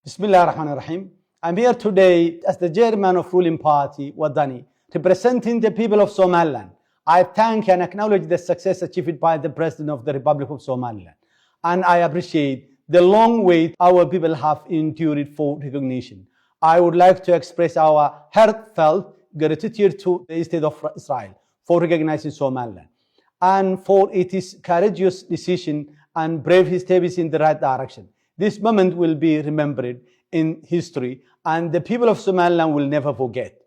Bismillahirrahmanirrahim. I'm here today as the chairman of ruling party, Wadani, representing the people of Somaliland. I thank and acknowledge the success achieved by the President of the Republic of Somaliland. And I appreciate the long wait our people have endured for recognition. I would like to express our heartfelt gratitude to the State of Israel for recognizing Somaliland and for its courageous decision and brave steps in the right direction. This moment will be remembered in history, and the people of Somaliland will never forget.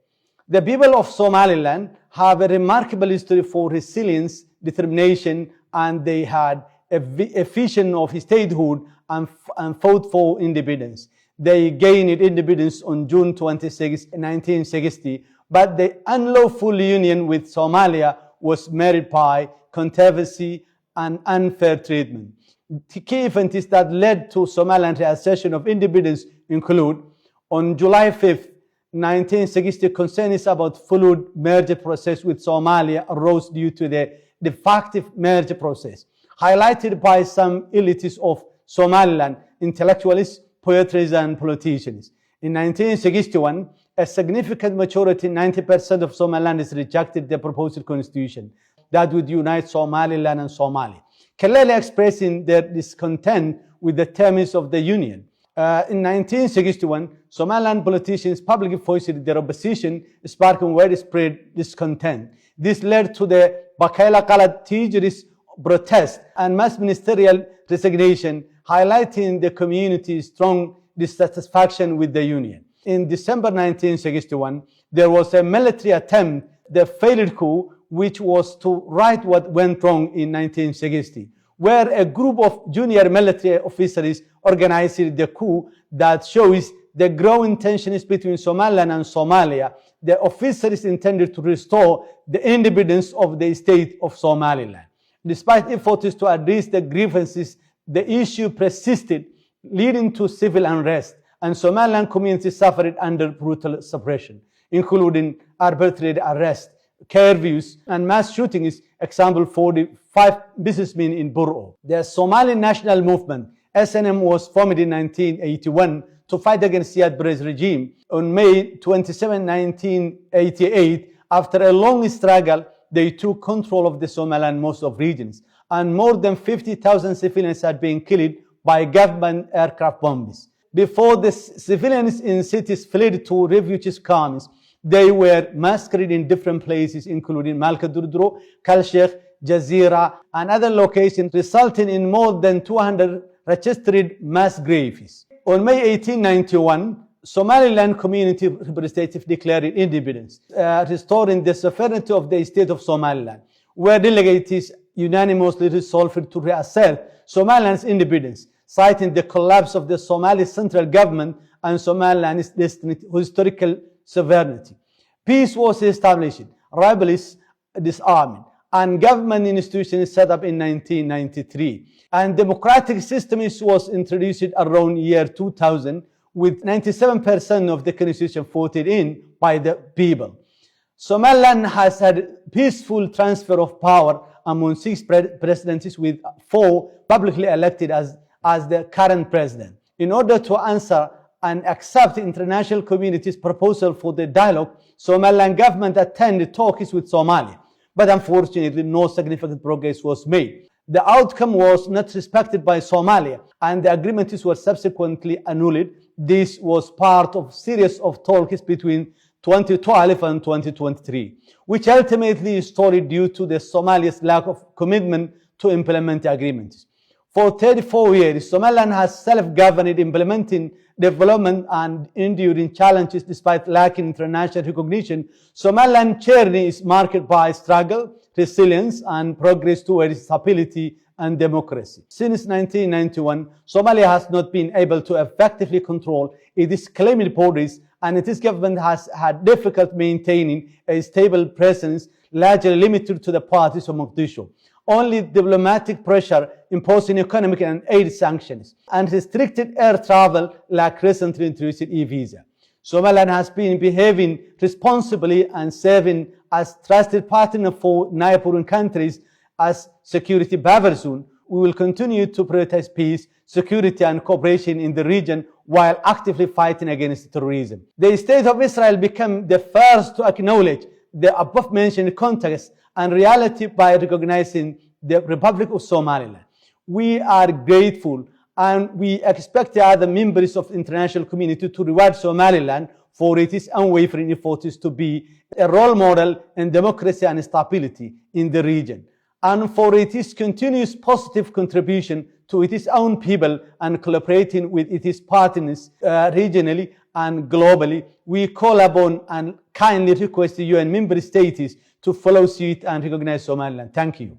The people of Somaliland have a remarkable history for resilience, determination, and they had a vision of statehood and fought for independence. They gained independence on June 26, 1960, but the unlawful union with Somalia was marred by controversy and unfair treatment. The key events that led to Somaliland's assertion of independence include: on July 5, 1960, concerns about full merger process with Somalia arose due to the de facto merger process, highlighted by some elites of Somaliland, intellectuals, poets, and politicians. In 1961, a significant majority, 90% of Somalilanders, rejected the proposed constitution that would unite Somaliland and Somalia, clearly expressing their discontent with the terms of the union. In 1961, Somaliland politicians publicly voiced their opposition, sparking widespread discontent. This led to the Xalad teachers' protest and mass ministerial resignation, highlighting the community's strong dissatisfaction with the union. In December 1961, there was a military attempt, the failed coup, which was to right what went wrong in 1960, where a group of junior military officers organized the coup that shows the growing tensions between Somaliland and Somalia. The officers intended to restore the independence of the state of Somaliland. Despite efforts to address the grievances, the issue persisted, leading to civil unrest, and Somaliland community suffered under brutal suppression, including arbitrary arrest, curfews, and mass shootings. Example, 45 businessmen in Burro. The Somali National Movement, SNM, was formed in 1981 to fight against Sidas Barre's regime. On May 27, 1988, after a long struggle, they took control of the Somaliland most of regions, and more than 50,000 civilians had been killed by government aircraft bombs. Before the civilians in cities fled to refugee camps, they were massacred in different places, including Malkadurdro, Kalshekh, Jazeera, and other locations, resulting in more than 200 registered mass graves. On May 18, 1991, Somaliland community representative declared independence, restoring the sovereignty of the state of Somaliland, where delegates unanimously resolved to reassert Somaliland's independence, citing the collapse of the Somali central government and Somaliland's historical sovereignty. Peace was established, rebels disarmed, and government institutions set up in 1993. And democratic system was introduced around year 2000, with 97% of the constitution voted in by the people. Somaliland has had peaceful transfer of power among 6 presidents, with 4 publicly elected as the current president. In order to answer and accept the international community's proposal for the dialogue, Somaliland government attended talks with Somalia, but unfortunately no significant progress was made. The outcome was not respected by Somalia, and the agreements were subsequently annulled. This was part of a series of talks between 2012 and 2023, which ultimately stalled due to the Somalia's lack of commitment to implement the agreements. For 34 years, Somaliland has self-governed, implementing development and enduring challenges despite lacking international recognition. Somaliland's journey is marked by struggle, resilience, and progress towards stability and democracy. Since 1991, Somalia has not been able to effectively control its claimed borders, and its government has had difficulty maintaining a stable presence, largely limited to the parties of Mogadishu. Only diplomatic pressure, imposing economic and aid sanctions, and restricted air travel like recently introduced e-visa. Somaliland has been behaving responsibly and serving as trusted partner for neighboring countries as security buffer zone. We will continue to prioritize peace, security and cooperation in the region while actively fighting against terrorism. The State of Israel became the first to acknowledge the above-mentioned context and reality by recognizing the Republic of Somaliland. We are grateful and we expect the other members of the international community to reward Somaliland for its unwavering efforts to be a role model in democracy and stability in the region, and for its continuous positive contribution to its own people and collaborating with its partners regionally and globally. We call upon and kindly request the UN member states to follow suit and recognize Somaliland. Thank you.